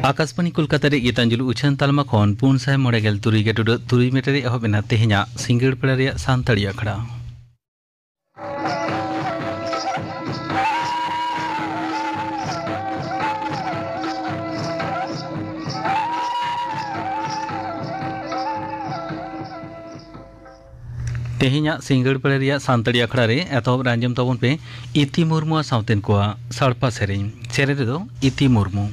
आकाशवाणी कोलकाता रे गीतांजलि उछान तालमा खन 493 मीटर एहबेना तेहेना सिंगड़ पेड़ा रे सानताड़ी आखड़ा तेहेना सिंगड़ पेड़ा रे सानताड़ी आखड़ा रे एतहब रांजम तबन पे इति मुर्मु सावतेन को साड़पा सेरें रे दो इति मुर्मु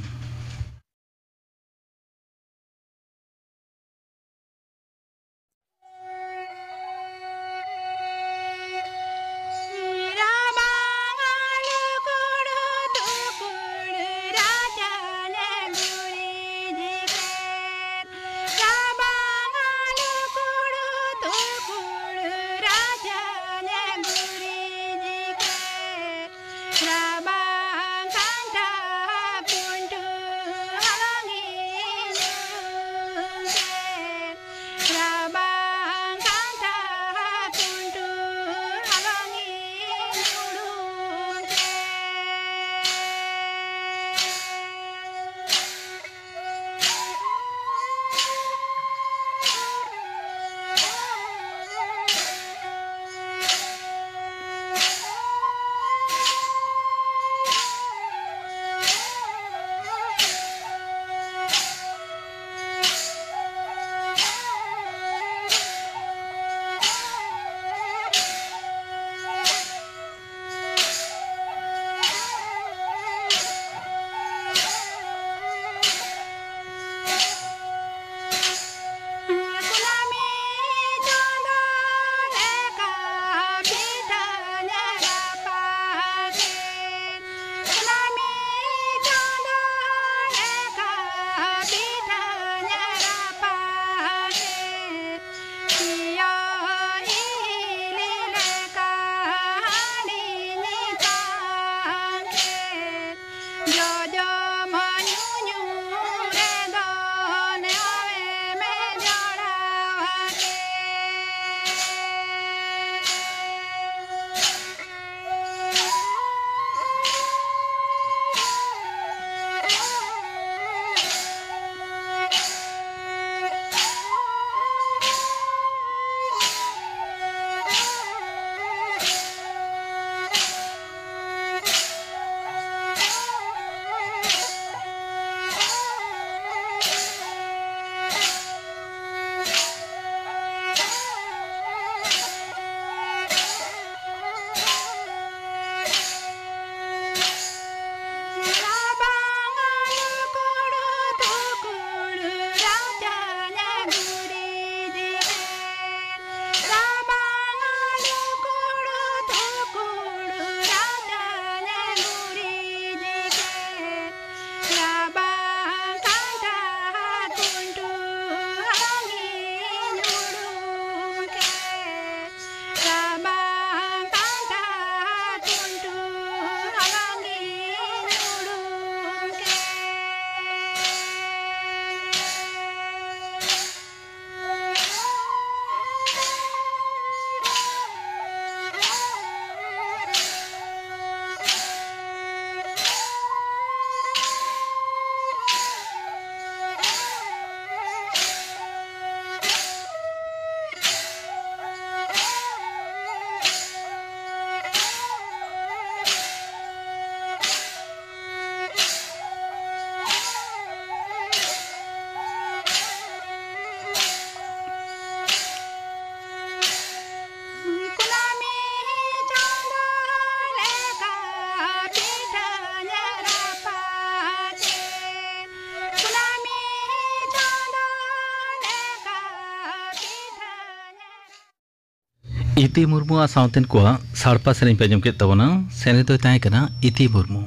इति मुर्मु सावतेन को साड़पा सेरें पे आजम के तबना सेने तो ताए कना इति मुर्मु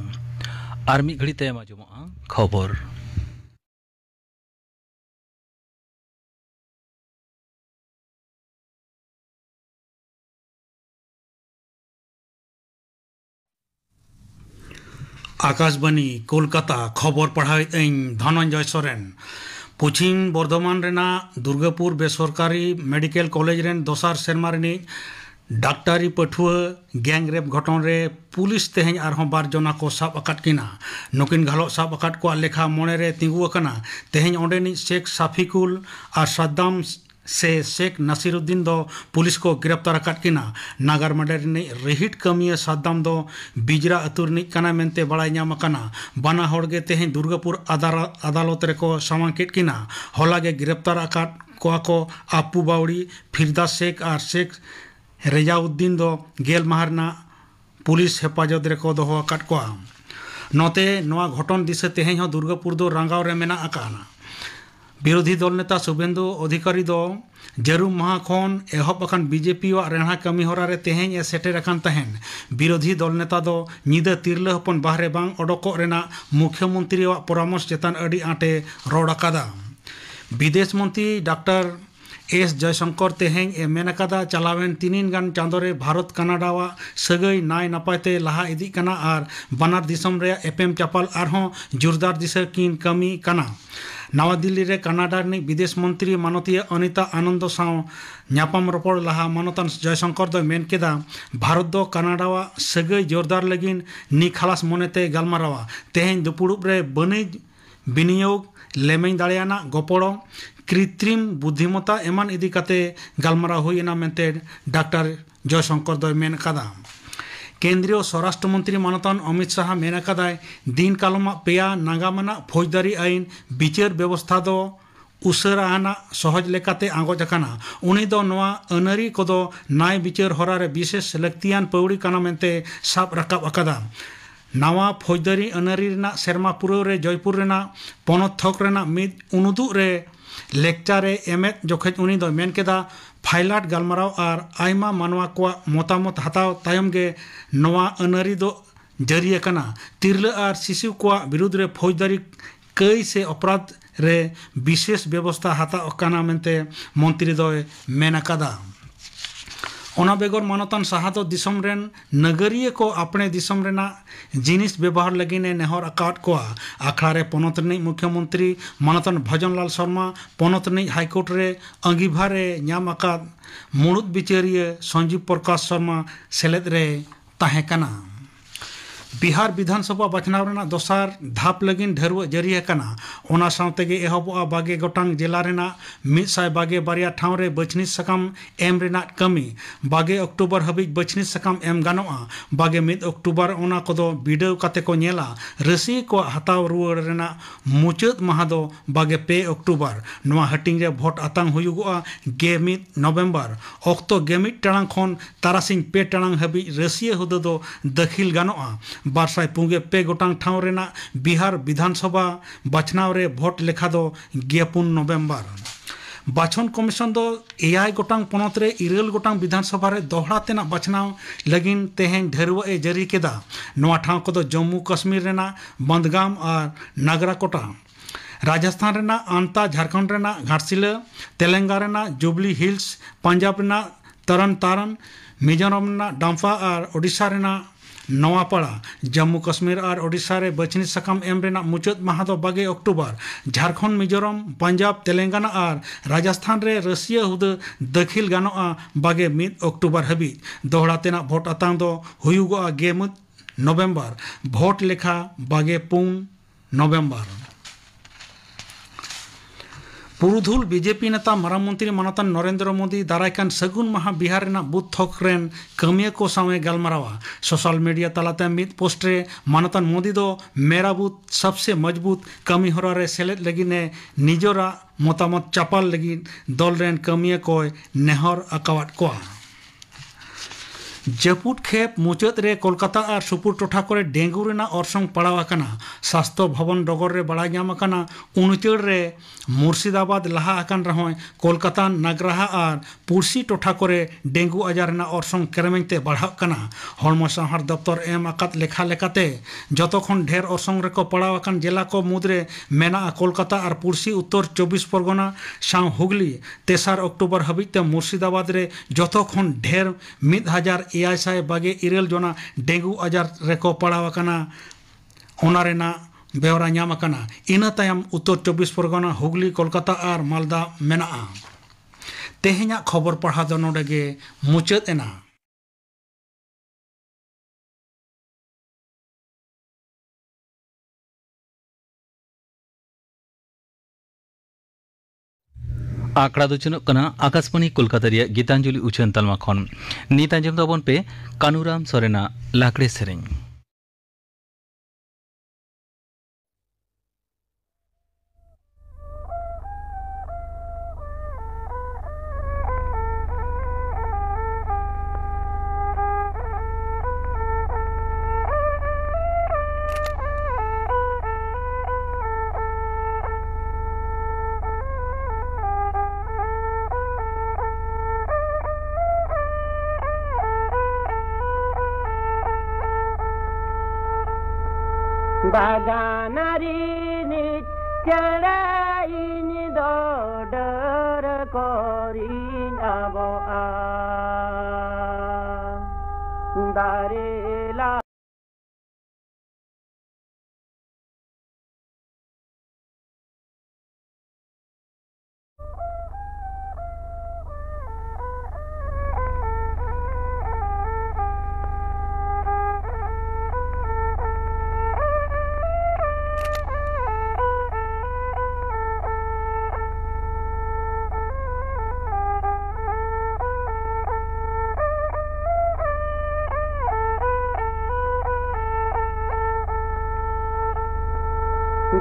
आर मिद घड़ी तायम आजमोआ खबर आकाशवाणी कोलकाता खबर पढ़ाई धनंजय सोरेन पश्चिम बर्धमान रेना दुर्गापुर बेसरकारी मेडिकल कॉलेज रेन दोसार सेरमा रेनी डाक्टारी पठुआ गैंग रेप घटन रे पुलिस तेहें आरहों बार जना को साब अकाट किना नुकिन घालो साब अकाट को लेखा मोने रे तिंगु अकना तेहें ओंडेनी शेख साफिकुल और सद्दाम से शेख नसीरुद्दीन दो पुलिस को गिरफ्तार अकाट किना नागर मंडल रिहिट कमिया सद्दाम दो बिजरा अतुर निक कना मेनते बड़ाई नाम अकना बाना होड़गे तेहें दुर्गापुर अदालत रे को सामांकित किना होलागे गिरफ्तार अकाट को आपू बावड़ी फिरदास शेख और शेख रेजाउद्दीन दो गेल माहरना पुलिस हेफाजत रेको दोहो अकाट को नोते नोआ घटन दिशा तेहें हो दुर्गापुर दो रंगाव रे मेना अकाना विरोधी दल नेता शुभेंदु अधिकारी दो जरूम माह खन एहब अकान बीजेपी वा रेणा कमी होरा रे तेहें ए सेटेर अकान तहेन विरोधी दल नेता दो निदा तिरला हपन बाहरे बांग ओडोको रेना मुख्यमंत्री वा परामर्श चेतान अडी आटे रोड अकादा विदेश मंत्री डॉक्टर एस जयशंकर तेहें ए मेनकादा चलावेन तीनिन गान चांदोरे भारत कनाडा वा सगई नाय नपायते लहा इदी कना आर बनार दिसम रे एपएम चापाल आरहों जोरदार दिशा किन कमी कना नवा दिल्ली रे कनाडा नि विदेश मंत्री मानतीय अनिता आनंद साव न्यापाम रोपड़ लहा मानतान जयशंकर दो मेन केदा भारत दो कनाडा वा सगई जोरदार लगिन नि खलास मोनेते गलमारावा तेहें दुपुड़ुब रे बनिज विनियोग लेमें दाड़ियाना गोपड़ो कृत्रिम बुद्धिमत्ता एमान इदी काते गलमारा हुईना मेनते डॉक्टर जयशंकर दो मेन कदा केंद्रीय स्वराष्ट्र मंत्री मानतान अमित शाह मेन कदाय दिन कालमा पेया नागामना फौजदारी आईन विचार व्यवस्था दो उसाराना सहज लेकाते आगोज अकाना उनी दो नोआ अनारी कोदो नाय विचार होरा रे विशेष लक्तियान पौड़ी काना मेनते साब रकाब अकादा नवा फौजदारी अनारी रेना सेरमा पुरव रे जयपुर रेना पनत थक रेना मिद उनुदु रे लेक्चारे एमेत जोखेज उनी दो मेन केदा फाइलाट गलमाराव और आयमा मानवा को मतामत हताव तायम गे नवा अनारी दो जरिए कना तिरला और शिशु को विरुद्ध रे फौजदारी कई से अपराध रे विशेष व्यवस्था हताव कना मेनते मंत्री दो मेन कदा ओना बेगर मानतान साहादो दिसम रेन नगरीय को अपने दिसम रेना जिनिस व्यवहार लगिने नेहर अकाट को आखड़ा रे पनत रनी मुख्यमंत्री मानतान भजनलाल शर्मा पनत रनी हाईकोर्ट रे अंगीभार रे न्याम अकाद मुणुत विचारिय संजीव प्रकाश शर्मा सेलेद रे ताहे कना बिहार विधानसभा बचनाव रेना दोसार धाप लगिन ढेरव जरिए कना ओना सावतेगे एहबोआ बागे गोटांग जिला रेना 122 ठाव रे बचनी सकम एम रेना कमी 22 अक्टूबर हबिज बचनी सकम एम गानोआ 21 अक्टूबर ओना कोदो बिडव काते को नेला रसी को हताव रुवाड़ रेना मुचाद माह दो 22 अक्टूबर नोआ हटिंग रे भोट आतांग हुयुगोआ 21 नवंबर अक्तो 21 टांग खन तारासिंग 2 टांग हबिज रसी हुदो दो दखिल गानोआ बारसाय पुंगे पे गोटांग ठाव रेना बिहार विधानसभा बचनाव रे भोट लेखा दो 9 नवंबर बाछन कमिशन दो 9 गोटांग पनत रे 9 गोटांग विधानसभा रे दोहरा तेना बचनाव लगिन तेहें ढेरव ए जरी केदा नोआ ठाव को जम्मू कश्मीर रेना बंदगाम और नागराकोटा राजस्थान रेना आंता झारखंड रेना घाटशिला तेलंगाना रेना जुबली हिल्स पंजाब रेना तरन तारन मिजोरम रेना डांफा और ओडिशा रेना नवापाड़ा जम्मू कश्मीर और ओडिशा रे बचनी सकम एम रेना मुचाद माह दो 22 अक्टूबर झारखंड मिजोरम पंजाब तेलंगाना और राजस्थान रे रसिया हुद दखिल गानोआ 21 अक्टूबर हबी दोहरा तेना भोट आतांग दो हुयुगोआ 9 नवंबर भोट लेखा 24 नवंबर पुरुधुल बीजेपी नेता माराम मंत्री मानतान नरेंद्र मोदी दारायकान सगुन माह बिहार रेना बुथ थोकरेन कमिया को सावे गलमारावा सोशल मीडिया तलाते मिद पोस्ट रे मानतान मोदी दो मेरा बूथ सबसे मजबूत कमी होरा रे सेलेद लगिने निजोरा मतामत चापाल लगी दल रेन कमिया को नेहर अकावाट को जपुट खेप मुचाद रे कोलकाता और सुपुर टोठा करे डेंगू रेना ऑर्संग पड़ाव आकना स्वास्थ्य भवन डगर रे बड़ा नाम आकना उनचड़ रे मुर्शिदाबाद लहा आकन रहोय कोलकाता नागराहा और पुरसी टोठा करे डेंगू आजार रेना ऑर्संग केरमेंते बढ़ाव कना हड़मो साहार दफ्तर एम आकात लेखा लेकाते जतखन ढेर ऑर्संग रे को पड़ाव आकन जिला को मुद्रे मेना कोलकाता और पुरसी उत्तर 24 परगना साव हुगली 3 अक्टूबर हबिते मुर्शिदाबाद रे जतखन ढेर 1000 बागे 9 जना डेंगू आजार रेको पड़ाव आकना ओना रेना बेवरा नाम आकाना इना तायम उत्तर 24 परगना हुगली कोलकाता और मालदा मेना तेहेना खबर पढ़ा दो नोडे गे मुचाद एना। आंकड़ा दो चुनों कना आकाशवाणी कोलकाता रिया गीतांजलि उछन तलमा खन नीत आंजम ताबन पे Kanuram सोरेना लाकड़े सेरें। Baganari ni chadai ni dodar korin abo a darela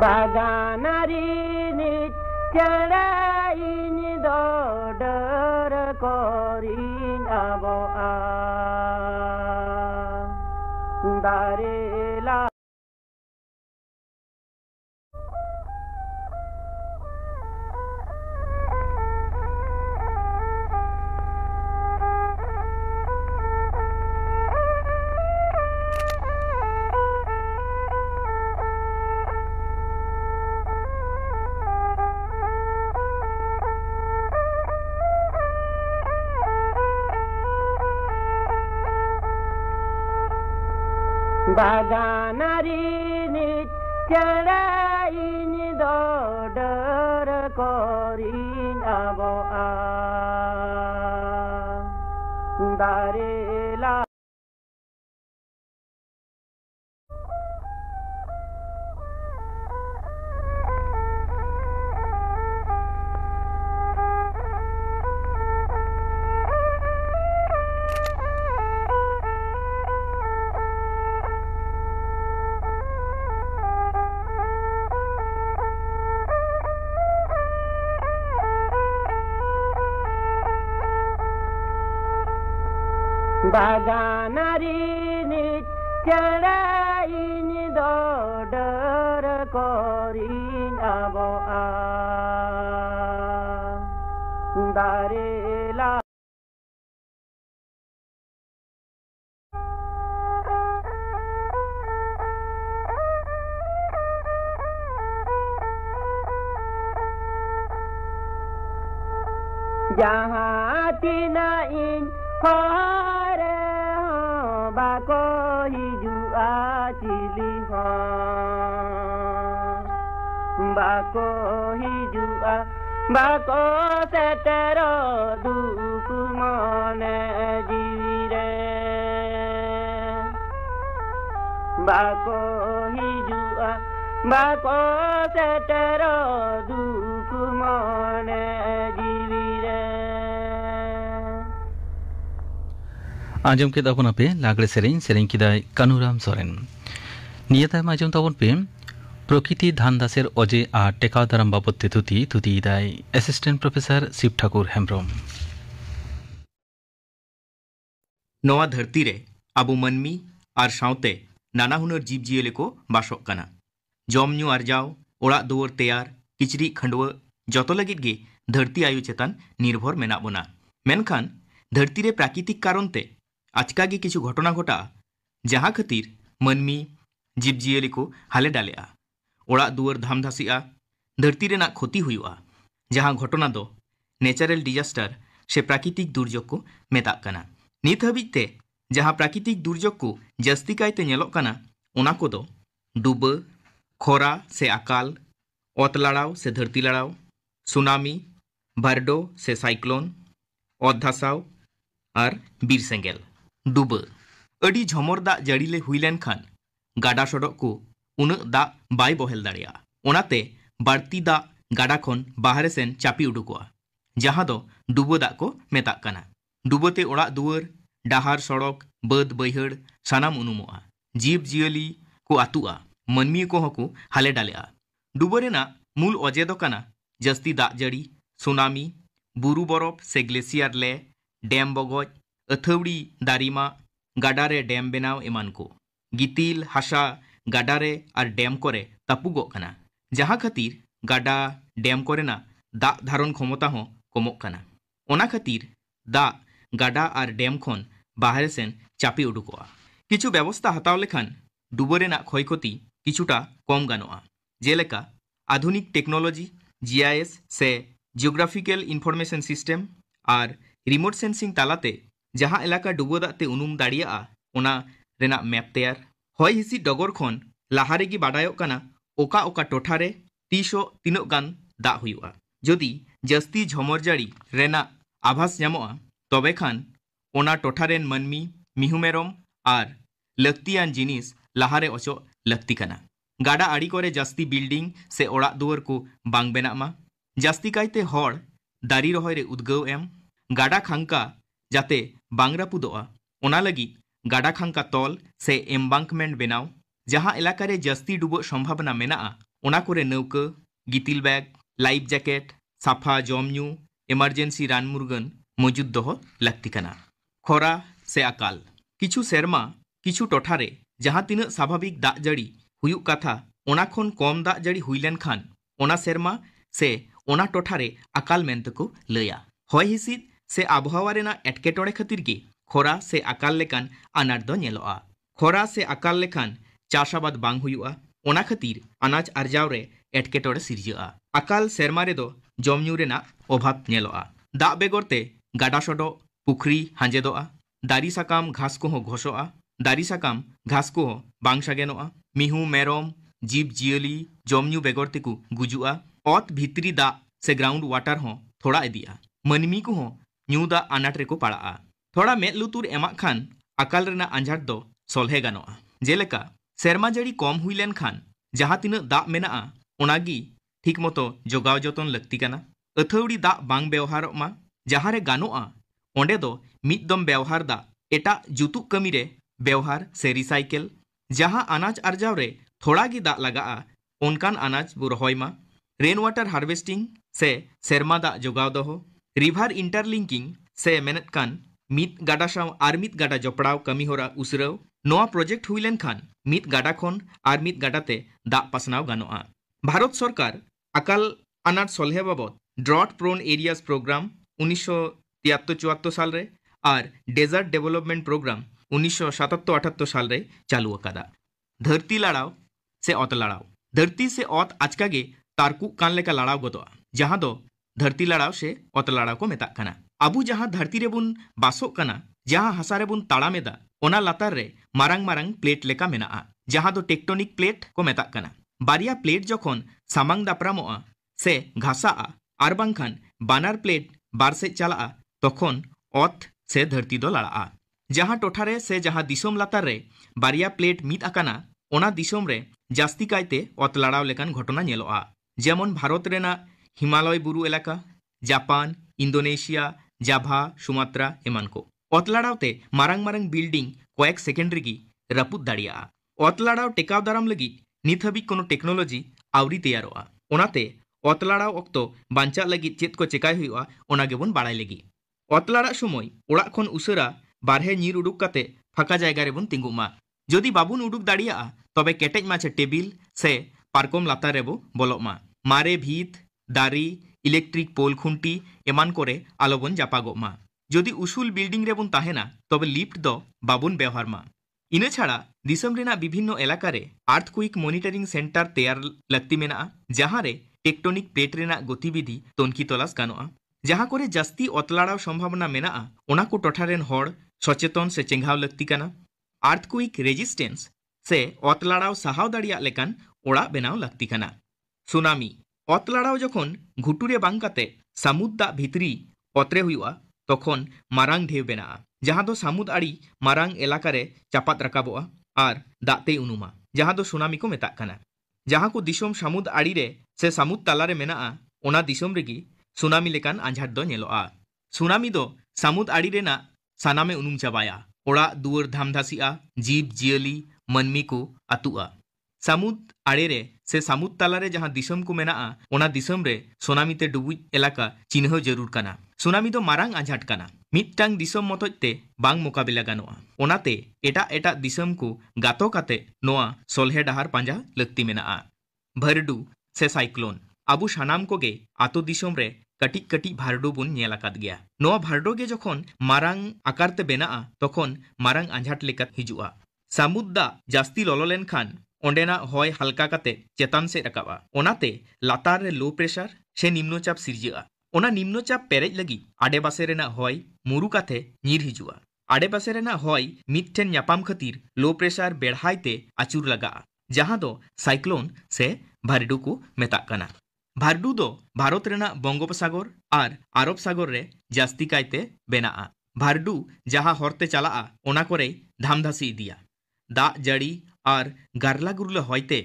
Baganari ni chadai ni dodar korin abo a darela Baganari ni chadai ni dodar korin abo a darela Baganari ni chadai ni dodar korin abo a darela jahan tinain hare bako hiju acili bako hiju bako setero duku mone jire bako hiju bako setero duku mone jire आंजम के दापन पे लागड़े सेरें सेरें किदाय कानूराम सोरेन नियता आंजम ताबन पे प्रकृति धान दासेर अजे आ टेकाव दाराम बाबते थुती दाय assistant professor Shiv Thakur Hembrom नवा धरती रे आबो मानमी आर सावते नाना हुनर जीव जियले को बासोक कना जम न्यू आरजाव ओड़ा दुआर तैयार किचरी खंडवा जतो लगित गे धरती आयु चेतान निर्भर मेना बोना मेनखान धरती रे प्राकृतिक कारण ते आचका गे किछु घटना घटा जहाँ खातिर मानमी जीव जियले को हाले डालेआ ओड़ा दुआर धामधासिआ धरती रेना क्षति हुआ जहाँ घटना दो नेचारेल डिजास्टर से प्राकृतिक दुर्योग को मेताग कना नित हाबिते जहाँ प्राकृतिक दुर्योग को जस्ती कायते नेलोग कना ओना कोदो डुबा खोरा से अकाल, ओत लड़ाव से धरती लड़ाव, सुनामी, भरडो से साइक्लोन, ओत धसाव और बीर सेंगेल। डुबा अड़ी झमर दा जड़ीले हुई लेन खान गाडा सड़क को उन दा बाय बहेल दाड़िया, ओनाते बाड़ती दा गाडा खन बाहरे सेन चापी उडुकोआ, जहां दो डुबो दा को मेताक काना। डुबोते ओड़ा दुआर, डाहार सड़क, बद बैहड़ सानाम उनुमोआ, जीव जियली को आतुआ, मनमी को हको हाले डालेआ। डुबो रेना मूल अजे दो काना जस्ती दाग जड़ी, सुनामी, बुरु बरफ से ग्लेसियर ले, डैम बगज, अथौड़ी दारिमा, गाडारे डैम बेनाव एमान को। गितिल हासा गाडारे और डैम करे तापुगोग काना, जहां खातिर गाडा डैम कोरेना दाग धारण क्षमता हो कमोग काना। ओना खातिर दाग गाडा और डैम खन बाहरे सेन चापी उडुकोआ। किछु व्यवस्था हताव लेखान डुबो रेना क्षय क्षति किछुटा कम गानोआ, जेलेका आधुनिक टेक्नोलॉजी, जीआईएस से जियोग्राफिकल इनफरमेशन सिस्टम और रिमोट सेंसिंग तालाते जहां इलाका डुबो दाते उनुम दाड़ियाआ ओना रेना मैप तैयार। हय हिसी डगर खन लाहारे गी बाडायोग काना ओका ओका टोठारे तीसो तीनोग गान दाग हुयुआ। जदि जस्ती झमर जाड़ी रेना आभास ᱧᱟᱢᱚᱜᱼᱟ तबे खान ओना टोठारेन मनमी, मिहु मेरम और लक्तियान जिनिस लाहारे ओचो लक्ति काना। गाडा आड़ी करे जास्ती बिल्डिंग से ओड़ा दुआर को बांग बेनामा, जास्ती कायते हड़ दारी रहोय रे उद्गाव एम, गाडा खांका जाते बांग रापुदोआ ओना लगी गाडा खांका तल से एम्बांकमेंट बेनाव, जहां इलाका रे जास्ती डुबो संभावना मेनाआ ओना कोरे नौका, गितिल बैग, लाइफ जैकेट, साफा जमन्यू, इमारजेंसी रान मुरगन मौजूद दोहो लक्ति काना। खोरा से अकाल किछु सेरमा किछु टोठारे जहां तीना स्वाभाविक दाग जड़ी हुयुग कथा ओना खन कम दाग जड़ी हुई लेन खान ओना सेरमा से ओना टोठारे अकाल मेंते को लैया। हय हिसिद से आबहावा रेना एटकेटोड़े खातिर गे खोरा से अकाल लेकान अनाट दो नेलोआ। खोरा से अकाल लेखान चाषाबाद बांग हुयुआ, ओना खातिर अनाज आर्जाव रे एटकेटोड़े सिरजाआ। अकाल सेरमा रे दो जमन्यू रेना अभाव नेलोआ। दाग बेगरते गाडा सडो पुखरी हांजेदोआ, दारी साकाम घास को घोषोआ, दारी साकाम घास को बांग सागेनोआ, मिहु मेरम जीव जियली जमन्यू बेगरते को गुजुआ। ओत भितरी दाग से ग्राउंड वाटर हो थोड़ा इदिया, मनमी को न्यू दाग अनाट रेको पड़ाआ। थोड़ा मेद लुतुर एमा खान अकाल रेना अंझाट दो सोल्हे गानोआ, जेलेका सेरमा जड़ी कम हुई लेन खान जहां तीना दाग मेनाआ ओनागी ठीक मतो जोगाव जतन लक्ति काना। अथौड़ी दाग बांग व्यवहारोग मा, जहां रे गानोआ ओंडे दो मिददम व्यवहार दा एटा जुतुक कमी रे व्यवहार से रिसाइकेल। जहां अनाज आर्जाव रे थोड़ा गी दाग लगाआ ओनकान अनाज बो रहोय मा। रेन वाटर हार्वेस्टिंग से सेरमा दाग जोगाव दोहो। रिभार इंटरलिंकिंग से मेनत कान मिद गाडा साव आर मिद गाडा जपड़ाव कमी होरा उसराव। नोआ प्रोजेक्ट हुई लेन खान मिद गाडा खन आर मिद गाडाते दाग पासनाव गानोआ। भारत सरकार अकाल अनाट सोल्हे बाबद ड्रॉट प्रोन एरियाज प्रोग्राम 1973-74 साल रे और डेजर्ट डेवलपमेंट प्रोग्राम 1977-78 साल रे चालू अकादा। धरती लड़ाव से ओत लड़ाव धरती से ओत आचका गे तारकु कान लेका लड़ाव गदोआ, जहां दो धरती लड़ाव से ओत लड़ाव को मेताक काना। आबू जहां धरती रे बुन बासोग काना, जहां हसा रे बुन ताड़ामेदा ओना लातार रे मारांग मारांग प्लेट लेका मेनाआ, जहां दो टेक्टोनिक प्लेट को मेताक काना। बारिया प्लेट जखन सामांग दापरामोआ से घासाआ आर बांखान बानार प्लेट बार से चलाआ तखन ओत से धरती दो लड़ाआ। जहां टोठारे से जहां दिसोम लातार रे बारिया प्लेट मिद आकाना ओना दिसोम रे जास्ती कायते ओत लड़ाव लेकान घटना नेलोआ, जेमन भारत रेना हिमालय बुरु एलाका, जापान, इंडोनेशिया, जाभा, सुमात्रा एमान को। ओत लड़ावते मारांग मारांग बिल्डिंग कয়েক सेकेंड रेगी रापुद दाड़ियाआ। ओत लड़ाव टेकाव दाराम लगी नित हाबी कोनो टेक्नोलॉजी आवरी तैयारोआ, ओनाते ओत लड़ाव अक्तो बांचा लगी चेत को चेकाय हुआ ओना गेबन बाड़ाय लगी। ओत लड़ा समय ओड़ा खन उसरा बारहे नीर उडुक काते फाका जायगा रेबन तिंगुमा। जदि बाबुन उडुक दाड़ियाआ तबे केटेज माछे टेबिल से पारकम लातार रेबो बोलोमा। मारे भीत दारी इलेक्ट्रिक पोल खुंटी एमान करे आलोबन जापागोमा। जदि उसूल बिल्डिंग रेबन ताहेना तबे लिफ्ट दो बाबुन व्यवहार मा। इना छाड़ा दिसम रेना विभिन्न एलाका रे आर्थक्विक मॉनिटरिंग सेंटर तैयार लक्ति मेनाआ, जहां रे टेक्टोनिक प्लेट रेना गतिविधि तोनकी तलाश गानोआ। जहां करे जास्ती ओतलाड़ाव संभावना मेनाआ ओना को टोठारेन हड़ सचेतन से चेंघाव लक्ति काना। आर्थक्विक रेजिस्टेंस से ओतलाड़ाव साहाव दाड़िया लेकान ओड़ा बेनाव लगती कना। सुनामी अत लड़ाव जखन घुटुरे बांग काते समुद्र दाग भितरी अतरे हुआ तखन मारांग ढेव बेना जहाँ दो समुद्र आड़ी मारांग एलाकारे चापात रकाबोआ और दाते उनुमा जहाँ दो सुनामी को मेताक कना। जहाँ को दिसोम समुद्र आड़ी रे से समुद्र तालारे मेना ओना दिसोम रेगी सुनामी लेकान आंझाट दो नेलोआ। सुनामी दो समुद्र आड़ी रेना सानामे उनुम चाबाया ओड़ा दुआर धामधासिया जीव जियली मनमी को अतुआ। समुद्र आड़े रे से समुद्र तालारे जहाँ दिसोम को मेना ओना दिसोम रे सुनामीते डुबुज एलाका चिन्ह जरूर कना। सुनामी दो मारांग आंझाट कना मिदटांग दिसोम मतोजते बांग मोकाबिला गानोआ ओनाते एटा एटा दिसोम को गातो काते नोआ सोलहे डहार पांजा लक्ति मेना। भरडू से साइक्लोन आबू सानाम कोगे आतो दिसोम रे कटिक कटिक भारडो बुन नेल आकाद गया। नोआ भारडो गे जखन मारांग आकारते बेना तखन मारांग आंझाट लेकात हिजुआ। समुद्र दाग जास्ती ललो लेनखान ओंडेना हय हल्का काते चेतान से रकाबा ओनाते लातार रे लो प्रेशर से निम्नचाप सिरजिआ। ओना निम्नचाप पेरेज लगी आडेपासे रेना हय मुरु काते ᱧᱤᱨ हिजुआ। आडेपासे रेना हय मिदठेन ᱧᱟᱯᱟᱢ खातिर लो प्रेशर बेढ़ाइते आचुर लगा जहाँ दो साइक्लोन से भारडू को मेताक कना। भारडू दो भारत रेना बंगोपसागर और आरब सागर रे जास्ती कायते बेना। भारडू जहाँ हरते चला ओना करे धामधासी इदिया दाग जड़ी और गारला गुरला हयते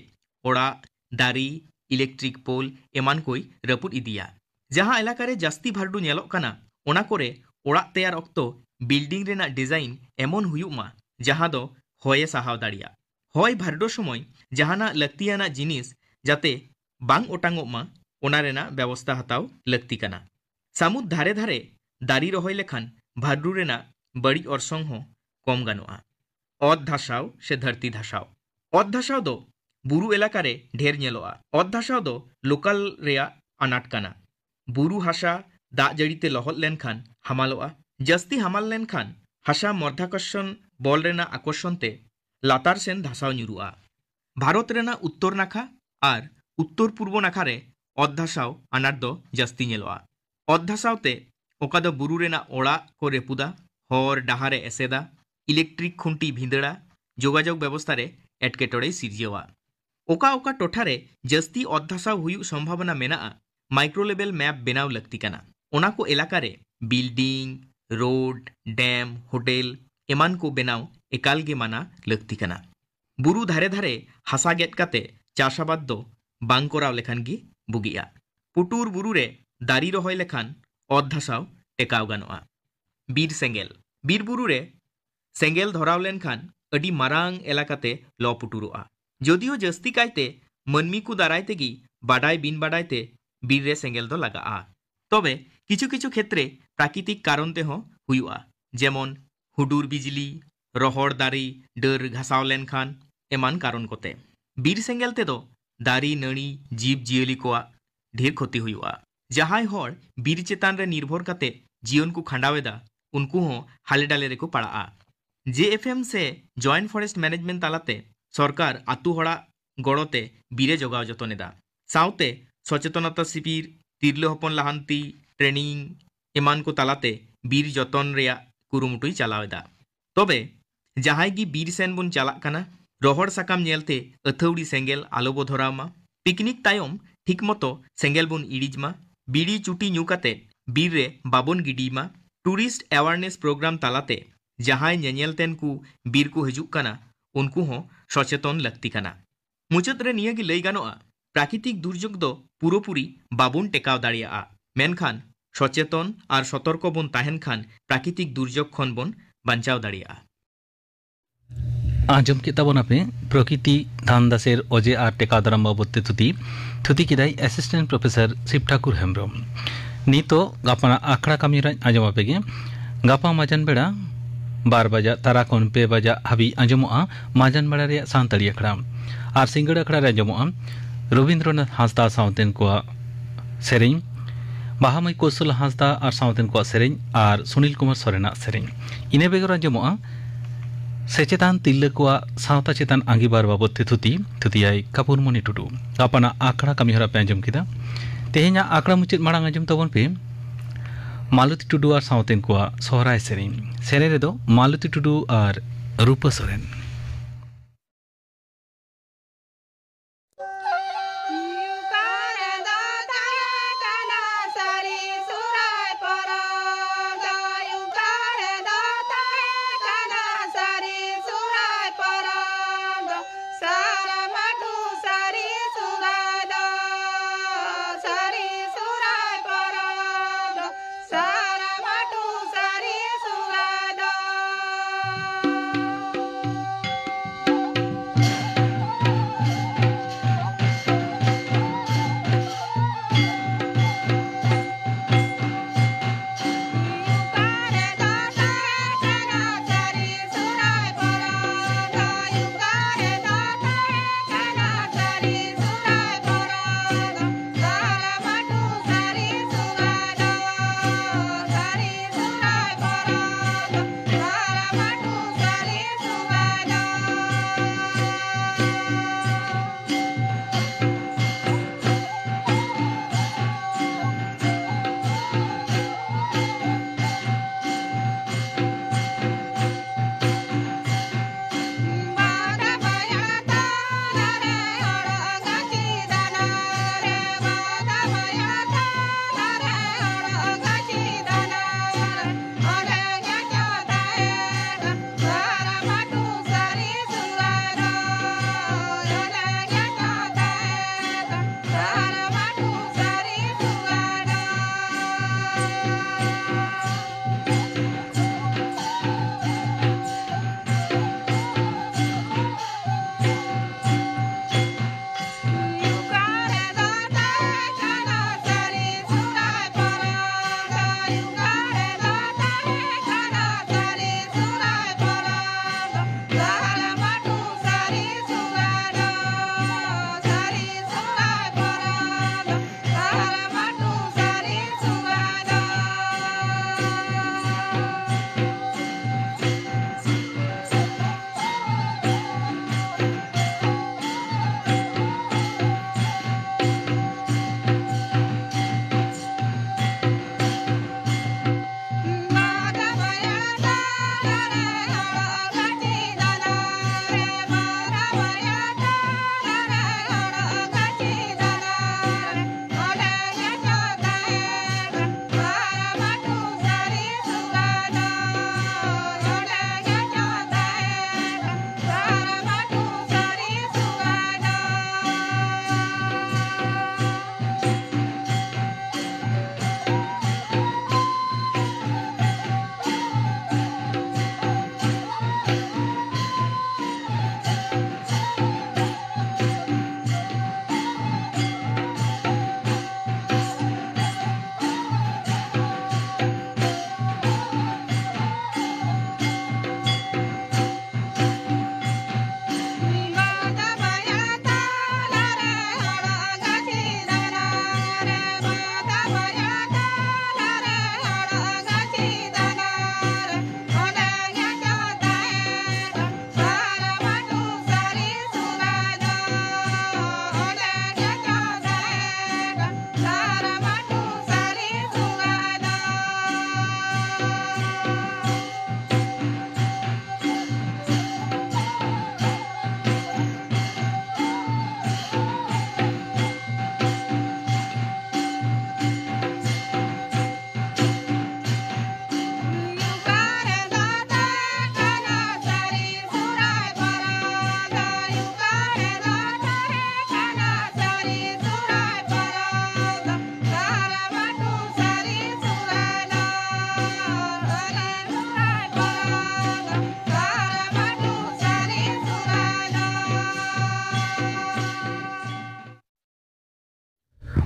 ओड़ा दारी इलेक्ट्रिक पोल एमान कोई रपुद इदिया। जहाँ एलाकारे जास्ती भारडू नेलोक कना ओना कोरे ओड़ा तैयार अक्तो बिल्डिंग रेना डिजाइन एमन हुयुमा जहाँ दो हये साहाव दाड़िया। हय भारडो समय जहाना लक्तियाना जिनिस जाते बांग ओटांगोमा ओना रेना व्यवस्था हताव लक्ति कना। समुद्र धारे धारे दारी रहोय लेखान भारडू रेना बड़ी अरसंग हो कम गानोआ। अत धासाव से धरती धासाव अत धासाव दो बुरु एलाकारे ढेर नेलोआ। अत धासाव दो लोकल रेया अनाट कना। बुरु हासा दाग जड़ीते लहद लेनखान हामालोआ। जस्ती हामाल लेनखान हासा मध्याकर्षण बल रेना आकर्षणते लातार सेन धासाव ᱧᱩᱨᱩᱜᱼᱟ। भारत रेना उत्तर नाखा और उत्तर पूर्व नाखा रे अत धासाव अनाट दो जस्ती नेलोआ। अत धासावते ओका दो बुरु रेना ओड़ा को रेपुदा हर डाहारे एसेदा इलेक्ट्रिक खुंटी भिंदड़ा जोगाजोग व्यवस्था रे एटकेटोड़े सिरजिवा। ओका ओका टोठारे जस्ती अत धासाव हुयुग संभावना मेना माइक्रो लेवल मैप बेनाव लक्ति कना। ओना को एलाका रे बिल्डिंग रोड डैम होटेल एमान को बेनाव एकाल गे माना लक्ति कना। बुरु धारे धारे हासा गेद काते चाषाबाद दो बांग कोराव लेखान गी बुगिया। पुटुर बुरु रे दारी रहोय लेखान अत धासाव टेकाव गानोआ। बीर सेंगेल बीर बुरु रे सेंगेल धराव लेनखान अडी मारांग एलाकाते ल पुटुरोआ। जदियो जस्ती कायते मनमी को दाराय तेगी बाडाय बिन बाडायते बीर रे सेंगेल दो लागा। तबे किछु किछु क्षेत्रे प्राकृतिक कारण ते हो हुयुआ जेमन हुडुर बिजली रोहड़ दारी डर घासाव लेनखान एमान कारण कोते। बीर सेंगेल ते दो दारी नड़ी जीव जियली कोआ ढेर क्षति हुयुआ। जहाय हर बीर चेतान रे निर्भर काते जीवन को खांडावेदा उनको हो हाले डाले रे को पड़ा। जेएफएम से जॉइंट फॉरेस्ट मैनेजमेंट तालाते सरकार आतु हड़ा गड़ोते बीरे जोगाव जतनेदा साउते सचेतनता शिविर तिरले हपन लाहांती ट्रेनिंग एमान को तालाते बीर जतन रेया कुरुमुटुई चलावेदा। तबे जहाय गी बीर सेन बुन चालाक काना रोहड़ साकाम नेलते अथौड़ी सेंगेल आलो बो धरावमा। पिकनिक तायम ठीक मतो सेंगेल बुन इडिजमा बीड़ी चुटी ᱧᱩ काते बीर रे बाबन गिडीमा। टूरिस्ट अवेयरनेस प्रोग्राम तालाते जहाय नेनेलतेन को बीर को हिजुक काना उनको हो सचेतन लक्ति काना। मुचाद रे निया गी लई गानोआ प्राकृतिक दुर्योग दो पुरोपुरी बाबुन टेकाव दाड़ियाआ मेनखान सचेतन और सतर्क बन ताहेन खान प्राकृतिक दुर्योग खन बन बांचाव दाड़ियाआ। आंजम के ताबोना पे प्रकृति धान दासेर अजे और टेकाव दाराम बाबते थुती किदाई असिस्टेंट प्रोफेसर शिव ठाकुर हेम्ब्रम नीतो गापाना आखड़ा कामीरा आंजम आपेगे गापा माजन बेड़ा 12 बजा तारा खन 2 बजा हाबी आंजमोआ माजन बेड़ा रे सांताड़ी अखड़ा और सिंगड़ अखड़ा रे आंजमोआ रवींद्रनाथ हांसदा सावतेन को सेरें बाहामई कौशल हांसदा और सावतेन को सेरें और सुनील कुमार सोरेना सेरें इने बेगर आंजमोआ सेचेतान तिल्ले को सावता चेतान आंगीबार बाबते थुतियाई कापुरमणि टुडू गापाना आखड़ा कामीहरा पे आंजम किदा। तेहेኛ आखड़ा मुचाद माड़ांग आंजम ताबन पे मालती टुडू और सावतेन को सोहराय सेरें रे दो मालती टुडू और रूपा सोरेन।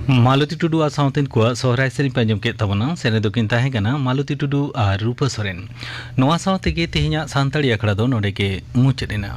मालती टुडू आ साउतेन को सोहराय सेरी पंजम के तबना सेने दोकिन ताहे गना मालती टुडू आ रूपा सोरेन नोआ साउते के तेहिया सांताड़ी अखड़ा दो नोडे के मुचेना।